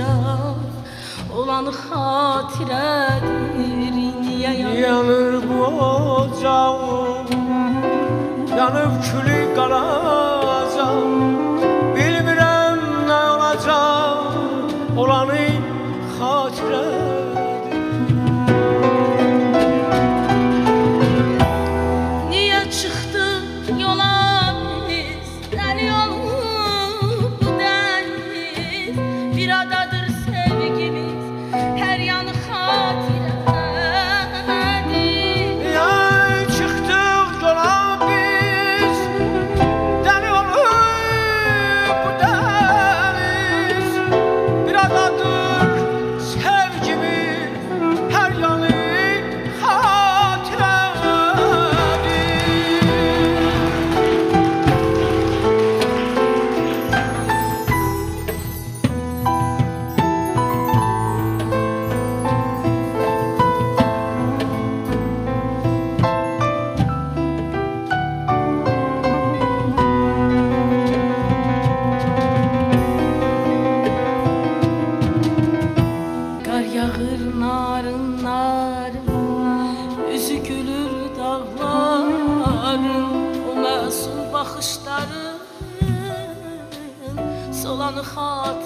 yaşayacağım. Olan hatirədir, niyə yanır bu ocağım, yanıb külü qalacaq. Bilmirəm nə olacaq, olanı xatirədir. Niyə çıxdıq yola biz, dəli olub bu dəniz? Bir adadır sevgimiz, hər yanı xatirədir. Yay çıxdıq yola biz, dəli olub bu dəniz. Bir adadır sevgimiz, hər yanı Yağır narın narın, üzü gülür dağların, o məsul baxışların solanı xatirədir.